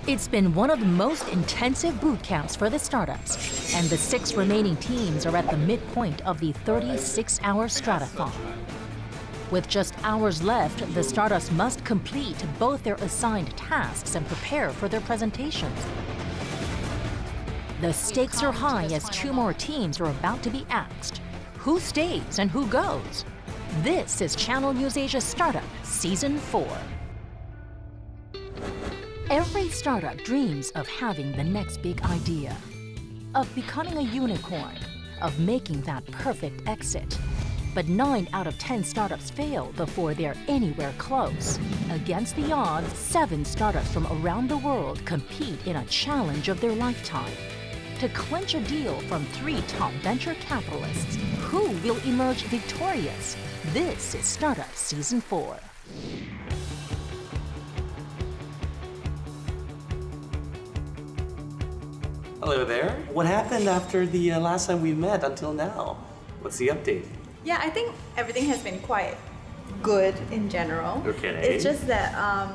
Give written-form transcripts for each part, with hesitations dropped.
It's been one of the most intensive boot camps for the startups, and the 6 remaining teams are at the midpoint of the 36-hour stratathon. With just hours left, the startups must complete both their assigned tasks and prepare for their presentations. The stakes are high as 2 more teams are about to be asked. Who stays and who goes? This is Channel News Asia Startup Season 4. Every startup dreams of having the next big idea, of becoming a unicorn, of making that perfect exit. But 9 out of 10 startups fail before they're anywhere close. Against the odds, 7 startups from around the world compete in a challenge of their lifetime. To clinch a deal from 3 top venture capitalists, who will emerge victorious? This is Startup Season 4. Hello there. What happened after the last time we met until now? What's the update? Yeah, I think everything has been quite good in general. Okay. It's just that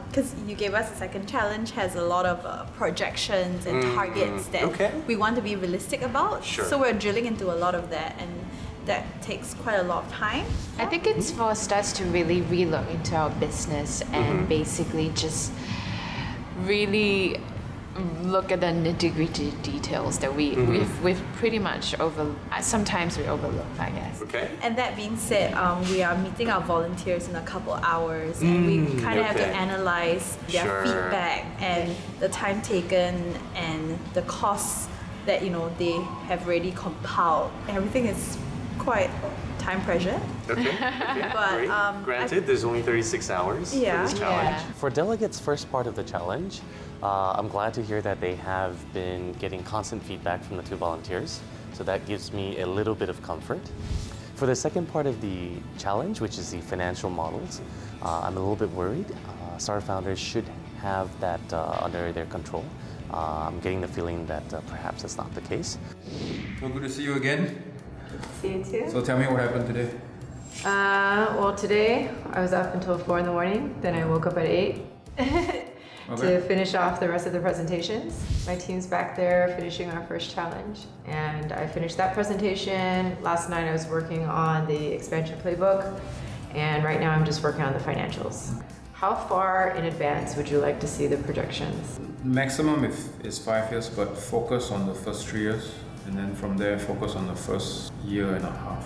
because you gave us a second challenge, has a lot of projections and targets that we want to be realistic about. Sure. So we're drilling into a lot of that, and that takes quite a lot of time. I think it's forced us to really relook into our business and basically just really look at the nitty-gritty details that we've pretty much sometimes we overlook, I guess. Okay. And that being said, we are meeting our volunteers in a couple hours, and we kind of have to analyze their feedback and the time taken and the costs that they have already compiled. Everything is quite time pressure. Okay. But great. Granted, there's only 36 hours for this challenge. Yeah. For delegates' first part of the challenge, I'm glad to hear that they have been getting constant feedback from the 2 volunteers, so that gives me a little bit of comfort. For the second part of the challenge, which is the financial models, I'm a little bit worried. Startup founders should have that under their control. I'm getting the feeling that perhaps that's not the case. So good to see you again. See you too. So tell me what happened today. Well, today I was up until 4 in the morning. Then I woke up at 8 to finish off the rest of the presentations. My team's back there finishing our first challenge, and I finished that presentation. Last night I was working on the expansion playbook, and right now I'm just working on the financials. How far in advance would you like to see the projections? Maximum is 5 years, but focus on the first 3 years, and then from there focus on the first year and a half.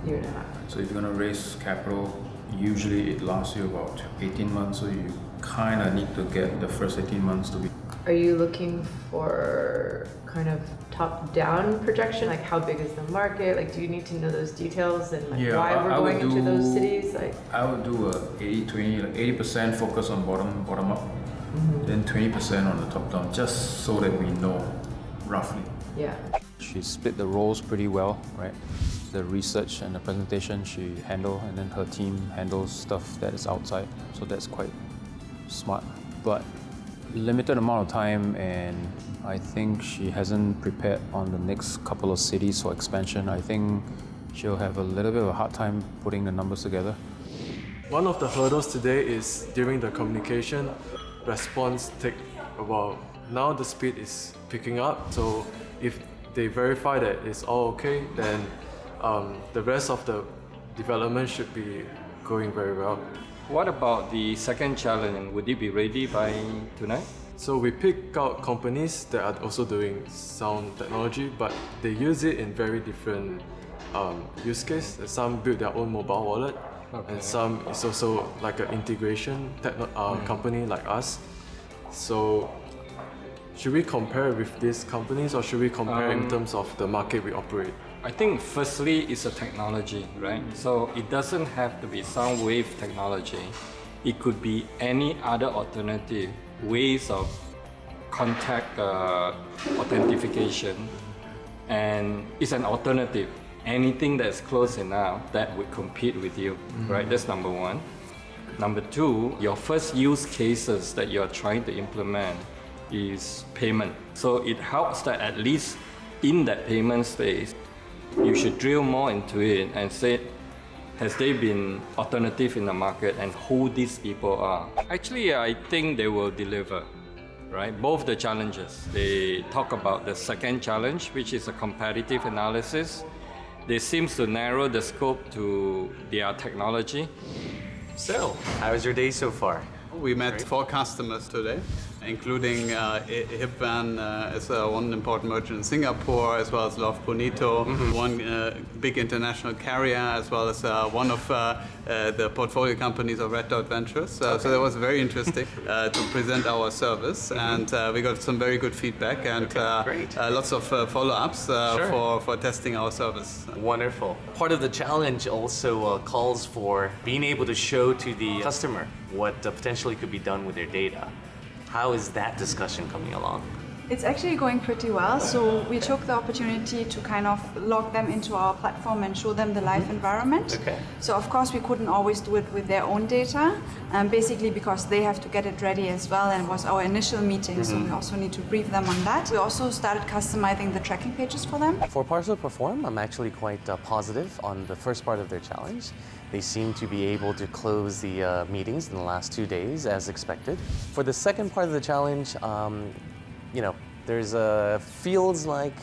Year and a half. So if you're going to raise capital, usually it lasts you about 18 months, so you kind of need to get the first 18 months to be. Are you looking for kind of top-down projection? Like how big is the market? Like do you need to know those details and why we're going into those cities? I would do a 80-20, like 80% focus on bottom up, then 20% on the top down, just so that we know roughly. Yeah. She split the roles pretty well, right? The research and the presentation she handles, and then her team handles stuff that is outside. So that's quite smart. But limited amount of time, and I think she hasn't prepared on the next couple of cities for expansion. I think she'll have a little bit of a hard time putting the numbers together. One of the hurdles today is during the communication, response take a while. Now the speed is picking up, so if they verify that it's all okay, then the rest of the development should be going very well. What about the second challenge? Would it be ready by tonight? So we pick out companies that are also doing sound technology, but they use it in very different use case. Some build their own mobile wallet, and some is also like an integration company like us. So should we compare with these companies, or should we compare in terms of the market we operate? I think firstly it's a technology, right? So it doesn't have to be sound wave technology. It could be any other alternative ways of contact authentication, and it's an alternative. Anything that's close enough that would compete with you, right? That's number one. Number two, your first use cases that you're trying to implement is payment. So it helps that at least in that payment space, you should drill more into it and say, has there been alternative in the market and who these people are? Actually, I think they will deliver, right? Both the challenges. They talk about the second challenge, which is a competitive analysis. They seem to narrow the scope to their technology. So, how was your day so far? We met 4 customers today, including Hipvan as one important merchant in Singapore, as well as Love Bonito, one big international carrier, as well as one of the portfolio companies of Red Dot Ventures. So that was very interesting to present our service, and we got some very good feedback and lots of follow-ups for testing our service. Wonderful. Part of the challenge also calls for being able to show to the customer what potentially could be done with their data. How is that discussion coming along? It's actually going pretty well. So we took the opportunity to kind of log them into our platform and show them the live environment. Okay. So of course we couldn't always do it with their own data, basically because they have to get it ready as well, and it was our initial meeting, so we also need to brief them on that. We also started customizing the tracking pages for them. For Parcel Perform, I'm actually quite positive on the first part of their challenge. They seem to be able to close the meetings in the last 2 days as expected. For the second part of the challenge, you know, there's feels like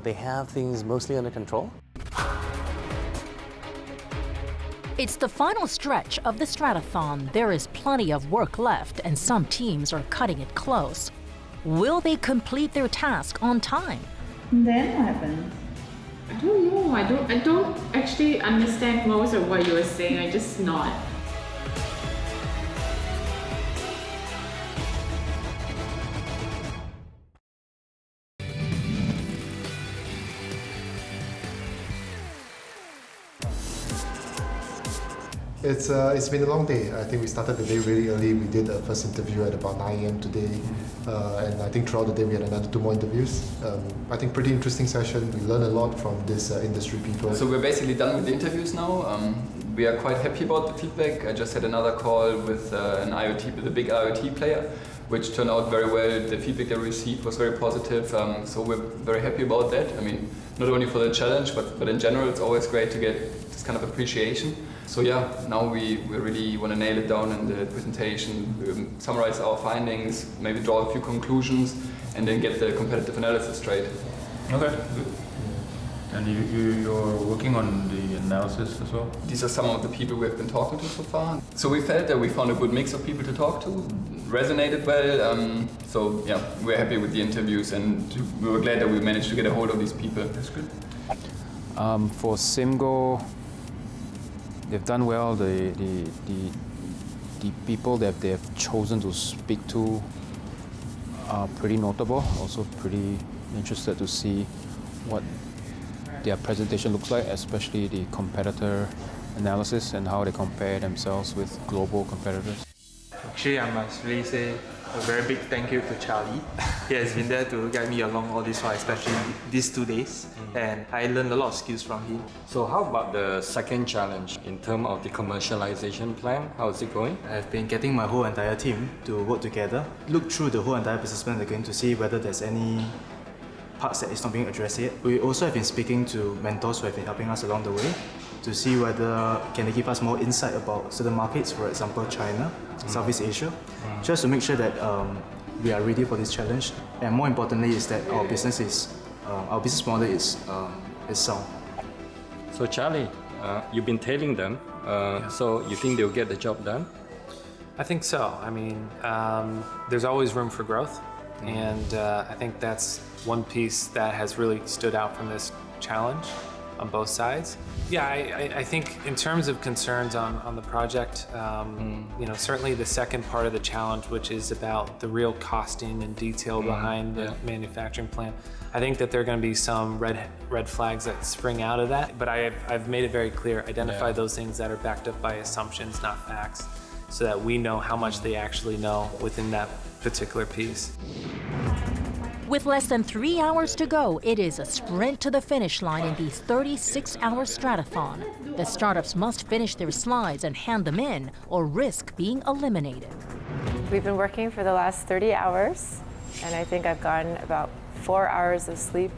they have things mostly under control. It's the final stretch of the stratathon. There is plenty of work left, and some teams are cutting it close. Will they complete their task on time? Then what happens? I don't know. I don't actually understand most of what you were saying. I just nod. It's been a long day. I think we started the day really early. We did a first interview at about 9 a.m. today, and I think throughout the day we had another 2 more interviews. I think pretty interesting session. We learned a lot from this industry people. So we're basically done with the interviews now. We are quite happy about the feedback. I just had another call with a big IoT player, which turned out very well. The feedback they received was very positive. So we're very happy about that. I mean, not only for the challenge, but in general, it's always great to get this kind of appreciation. So yeah, now we really want to nail it down in the presentation, summarize our findings, maybe draw a few conclusions, and then get the competitive analysis straight. Okay, good. And you're working on the analysis as well? These are some of the people we have been talking to so far. So we felt that we found a good mix of people to talk to, resonated well. So yeah, we're happy with the interviews, and we were glad that we managed to get a hold of these people. That's good. For Simgo, they've done well. The people that they've chosen to speak to are pretty notable. Also pretty interested to see what their presentation looks like, especially the competitor analysis and how they compare themselves with global competitors. Actually, I must really say a very big thank you to Charlie. He has been there to guide me along all this while, especially these 2 days, and I learned a lot of skills from him. So how about the second challenge in terms of the commercialization plan? How is it going? I've been getting my whole entire team to work together, look through the whole entire business plan again to see whether there's any parts that is not being addressed yet. We also have been speaking to mentors who have been helping us along the way to see whether can they give us more insight about certain markets, for example China, Southeast Asia, just to make sure that we are ready for this challenge. And more importantly is that our business model is sound. So Charlie, you've been telling them, so you think they'll get the job done? I think so. I mean, there's always room for growth, and I think that's one piece that has really stood out from this challenge on both sides. Yeah, I think in terms of concerns on the project, you know, certainly the second part of the challenge, which is about the real costing and detail behind the manufacturing plant, I think that there are going to be some red flags that spring out of that. But I've made it very clear, identify those things that are backed up by assumptions, not facts, so that we know how much they actually know within that particular piece. With less than 3 hours to go, it is a sprint to the finish line in the 36-hour stratathon. The startups must finish their slides and hand them in or risk being eliminated. We've been working for the last 30 hours, and I think I've gotten about 4 hours of sleep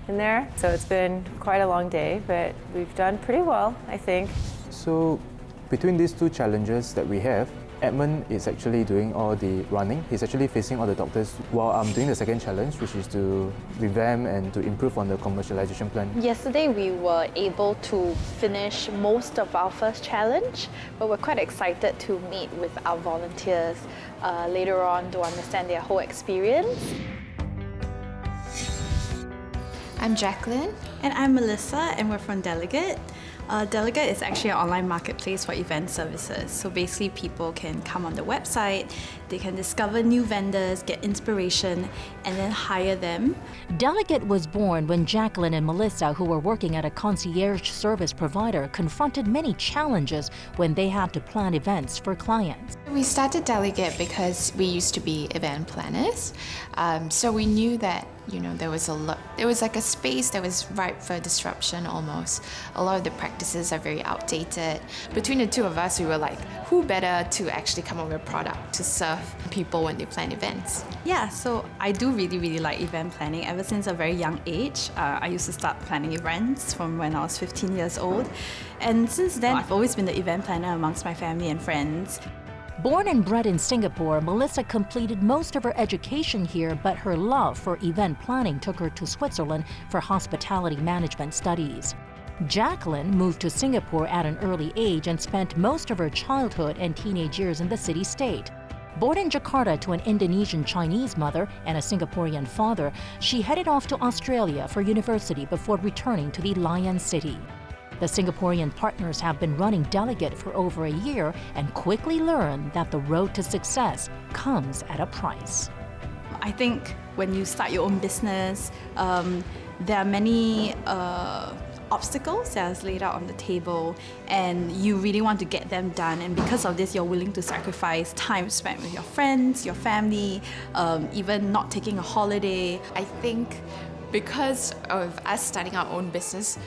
in there. So it's been quite a long day, but we've done pretty well, I think. So between these two challenges that we have, Edmund is actually doing all the running. He's actually facing all the doctors while I'm doing the second challenge, which is to revamp and to improve on the commercialization plan. Yesterday we were able to finish most of our first challenge, but we're quite excited to meet with our volunteers later on to understand their whole experience. I'm Jacqueline. And I'm Melissa, and we're from Delegate. Delegate is actually an online marketplace for event services. So basically people can come on the website, they can discover new vendors, get inspiration, and then hire them. Delegate was born when Jacqueline and Melissa, who were working at a concierge service provider, confronted many challenges when they had to plan events for clients. We started Delegate because we used to be event planners. So we knew that there was like a space that was ripe for disruption almost. A lot of the practices are very outdated. Between the two of us, we were like, who better to actually come up with a product to serve people when they plan events? Yeah, so I do really like event planning. Ever since a very young age, I used to start planning events from when I was 15 years old. And since then, I've always been the event planner amongst my family and friends. Born and bred in Singapore, Melissa completed most of her education here, but her love for event planning took her to Switzerland for hospitality management studies. Jacqueline moved to Singapore at an early age and spent most of her childhood and teenage years in the city-state. Born in Jakarta to an Indonesian Chinese mother and a Singaporean father, she headed off to Australia for university before returning to the Lion City. The Singaporean partners have been running Delegate for over a year and quickly learned that the road to success comes at a price. I think when you start your own business, there are many obstacles that are laid out on the table, and you really want to get them done, and because of this you're willing to sacrifice time spent with your friends, your family, even not taking a holiday. I think because of us starting our own business,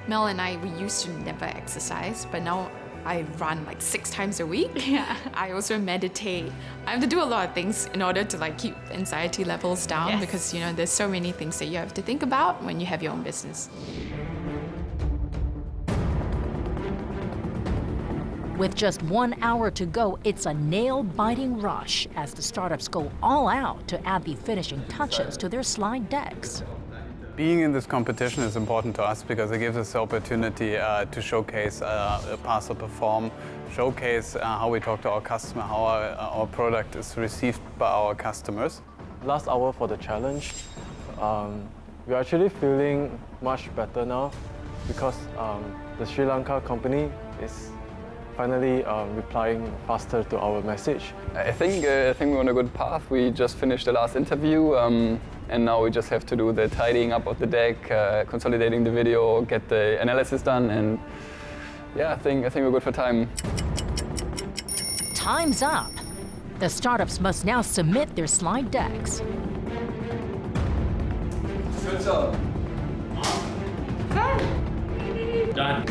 Mel and I, we used to never exercise, but now I run like 6 times a week. Yeah. I also meditate. I have to do a lot of things in order to keep anxiety levels down, because there's so many things that you have to think about when you have your own business. With just 1 hour to go, it's a nail-biting rush as the startups go all out to add the finishing touches to their slide decks. Being in this competition is important to us because it gives us the opportunity to showcase past or perform, showcase how we talk to our customer, how our product is received by our customers. Last hour for the challenge, we're actually feeling much better now because the Sri Lanka company is finally replying faster to our message. I think we're on a good path. We just finished the last interview, and now we just have to do the tidying up of the deck, consolidating the video, get the analysis done, and yeah, I think we're good for time. Time's up. The startups must now submit their slide decks. Good job. Done.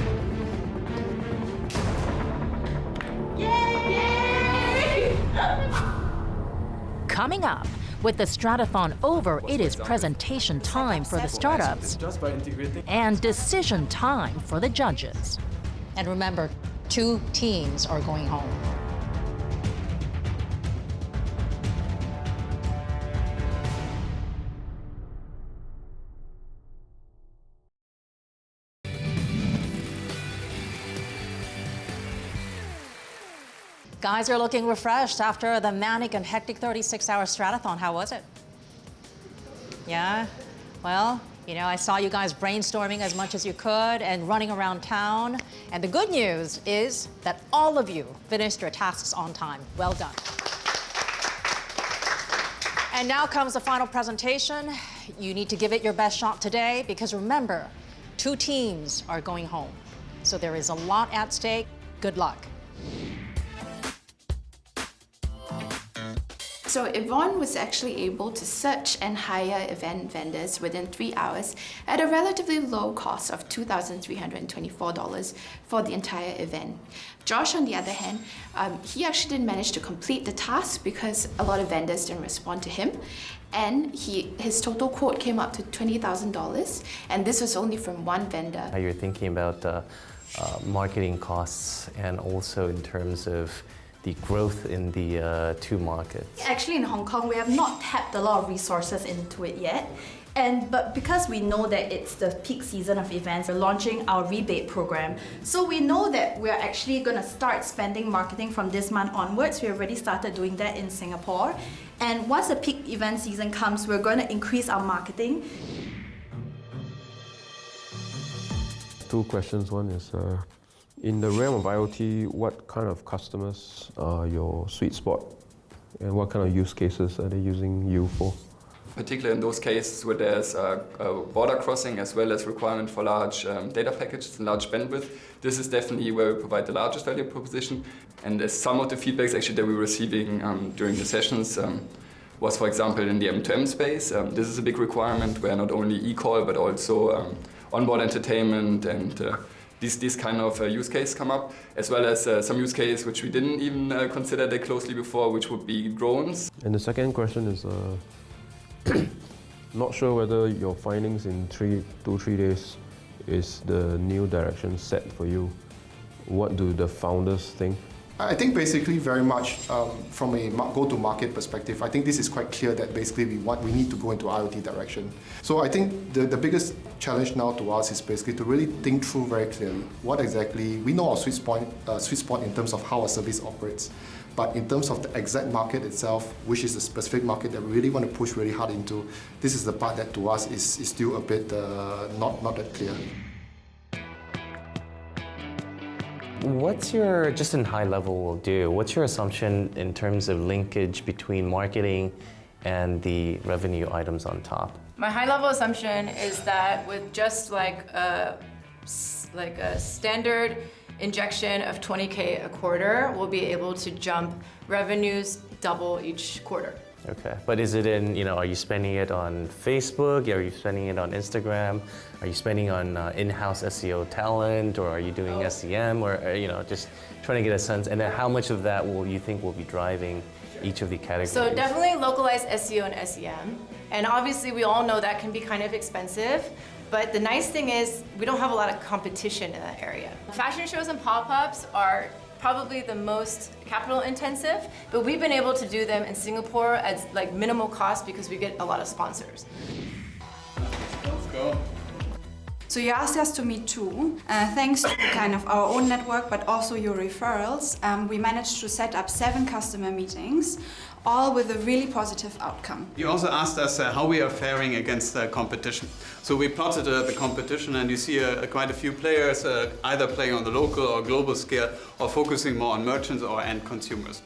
Coming up, with the stratathon over, it is presentation time for the startups and decision time for the judges. And remember, 2 teams are going home. Guys are looking refreshed after the manic and hectic 36-hour stratathon. How was it? Yeah? Well, I saw you guys brainstorming as much as you could and running around town. And the good news is that all of you finished your tasks on time. Well done. And now comes the final presentation. You need to give it your best shot today because remember, 2 teams are going home. So there is a lot at stake. Good luck. So Yvonne was actually able to search and hire event vendors within 3 hours at a relatively low cost of $2,324 for the entire event. Josh, on the other hand, he actually didn't manage to complete the task because a lot of vendors didn't respond to him. And his total quote came up to $20,000, and this was only from one vendor. You're thinking about marketing costs and also in terms of the growth in the two markets? Actually, in Hong Kong, we have not tapped a lot of resources into it yet. But because we know that it's the peak season of events, we're launching our rebate program. So we know that we're actually going to start spending marketing from this month onwards. We already started doing that in Singapore. And once the peak event season comes, we're going to increase our marketing. Two questions. One is, in the realm of IoT, what kind of customers are your sweet spot? And what kind of use cases are they using you for? Particularly in those cases where there's a border crossing as well as requirement for large data packages and large bandwidth, this is definitely where we provide the largest value proposition. And some of the feedbacks actually that we were receiving during the sessions was, for example, in the M2M space. This is a big requirement where not only e-call but also onboard entertainment and these kind of use cases come up, as well as some use case which we didn't even consider that closely before, which would be drones. And the second question is, not sure whether your findings in 2-3 days is the new direction set for you. What do the founders think? I think basically very much from a go-to-market perspective, I think this is quite clear that basically we need to go into IoT direction. So I think the biggest challenge now to us is basically to really think through very clearly what exactly, we know our sweet spot in terms of how a service operates. But in terms of the exact market itself, which is a specific market that we really want to push really hard into, this is the part that to us is still a bit not that clear. What's your, just in high level will do, what's your assumption in terms of linkage between marketing and the revenue items on top? My high level assumption is that with just like a standard injection of 20K a quarter, we'll be able to jump revenues double each quarter. Okay, but is it in, are you spending it on Facebook? Are you spending it on Instagram? Are you spending on in-house SEO talent, or are you doing SEM, or just trying to get a sense? And then how much of that will you think will be driving each of the categories? So definitely localized SEO and SEM. And obviously we all know that can be kind of expensive. But the nice thing is we don't have a lot of competition in that area. Fashion shows and pop-ups are probably the most capital intensive, but we've been able to do them in Singapore at like minimal cost because we get a lot of sponsors. Let's go. So you asked us to meet too. Thanks to kind of our own network, but also your referrals, we managed to set up 7 customer meetings, all with a really positive outcome. You also asked us how we are faring against the competition. So we plotted the competition, and you see quite a few players either playing on the local or global scale, or focusing more on merchants or end consumers.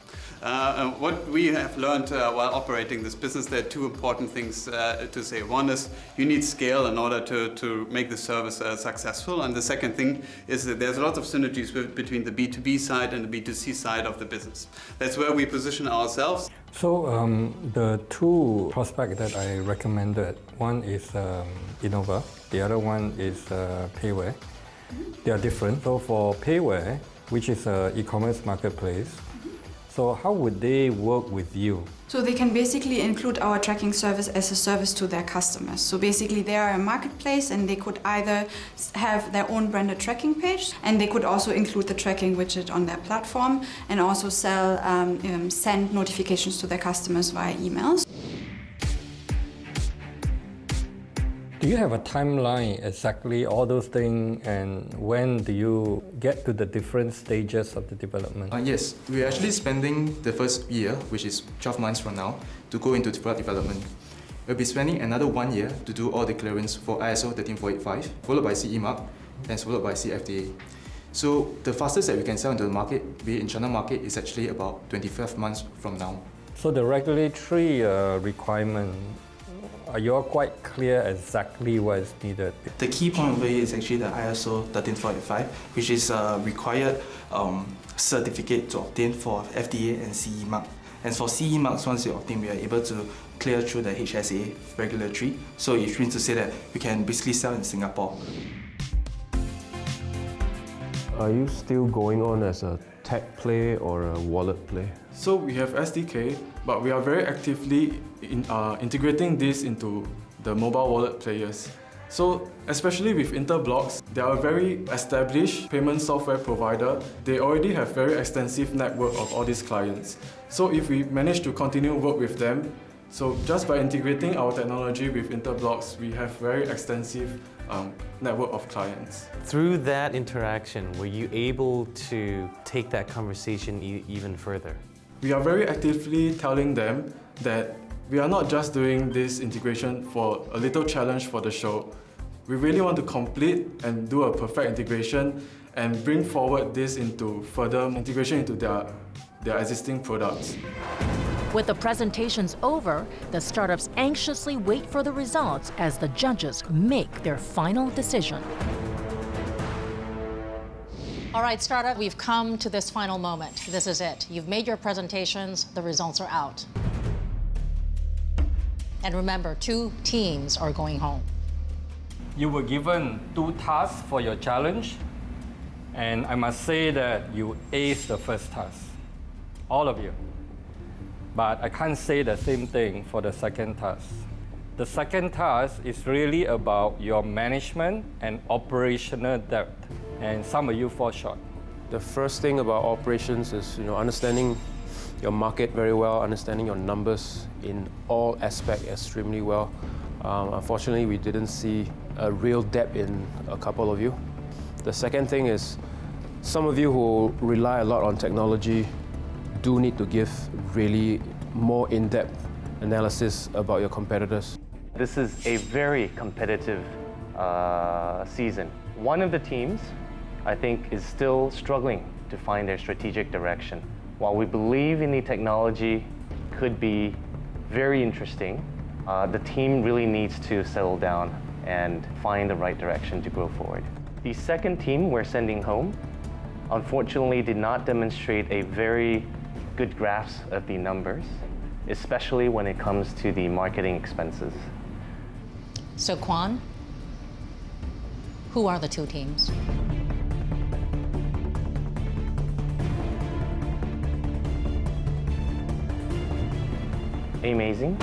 What we have learned while operating this business, there are 2 important things to say. One is you need scale in order to make the service successful, and the second thing is that there's a lot of synergies between the B2B side and the B2C side of the business. That's where we position ourselves. So the 2 prospects that I recommended, one is Innova, the other one is Payware. They are different. So for Payware, which is an e-commerce marketplace, so how would they work with you? So they can basically include our tracking service as a service to their customers. So basically they are a marketplace, and they could either have their own branded tracking page, and they could also include the tracking widget on their platform, and also send notifications to their customers via emails. Do you have a timeline, exactly all those things, and when do you get to the different stages of the development? Yes, we're actually spending the first year, which is 12 months from now, to go into product development. We'll be spending another 1 year to do all the clearance for ISO 13485, followed by CE Mark, and followed by CFDA. So the fastest that we can sell into the market, be it in China market, is actually about 25 months from now. So the regulatory requirement, are you all quite clear exactly what is needed? The key point of it is actually the ISO 13485, which is a required certificate to obtain for FDA and CE Mark. And for CE Marks, once you obtain, we are able to clear through the HSA regulatory. So it means to say that we can basically sell in Singapore. Are you still going on as a tech play or a wallet play? So we have SDK, but we are very actively integrating this into the mobile wallet players. So especially with Interblocks, They are a very established payment software provider. They already have very extensive network of all these clients. So if we manage to continue work with them, so just by integrating our technology with Interblocks, we have very extensive network of clients. Through that interaction, were you able to take that conversation even further? We are very actively telling them that we are not just doing this integration for a little challenge for the show. We really want to complete and do a perfect integration and bring forward this into further integration into their existing products. With the presentations over, the startups anxiously wait for the results as the judges make their final decision. All right, startup, we've come to this final moment. This is it. You've made your presentations, the results are out. And remember, 2 teams are going home. You were given 2 tasks for your challenge, and I must say that you aced the first task, all of you. But I can't say the same thing for the second task. The second task is really about your management and operational depth, and some of you fall short. The first thing about operations is understanding your market very well, understanding your numbers in all aspects extremely well. Unfortunately, we didn't see a real depth in a couple of you. The second thing is, some of you who rely a lot on technology do need to give really more in-depth analysis about your competitors. This is a very competitive season. One of the teams, I think, is still struggling to find their strategic direction. While we believe in the technology could be very interesting, the team really needs to settle down and find the right direction to go forward. The second team we're sending home, unfortunately, did not demonstrate a very good grasp of the numbers, especially when it comes to the marketing expenses. So Kwan, who are the 2 teams? Amazing.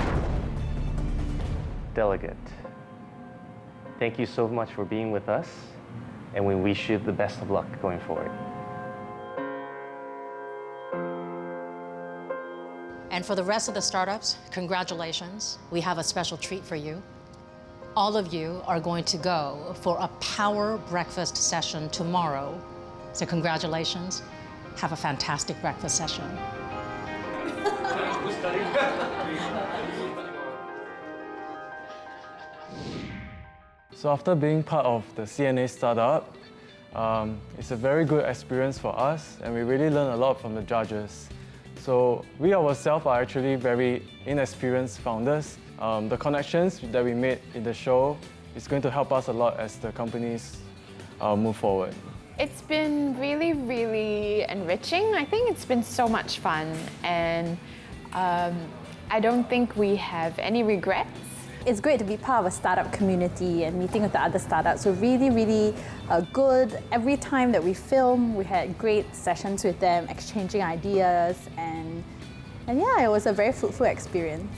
Delegate. Thank you so much for being with us, and we wish you the best of luck going forward. And for the rest of the startups, congratulations. We have a special treat for you. All of you are going to go for a power breakfast session tomorrow. So congratulations. Have a fantastic breakfast session. So after being part of the CNA startup, it's a very good experience for us, and we really learn a lot from the judges. So we ourselves are actually very inexperienced founders. The connections that we made in the show is going to help us a lot as the companies move forward. It's been really, really enriching. I think it's been so much fun, and I don't think we have any regrets. It's great to be part of a startup community and meeting with the other startups. So really, really good. Every time that we film, we had great sessions with them, exchanging ideas, and yeah, it was a very fruitful experience.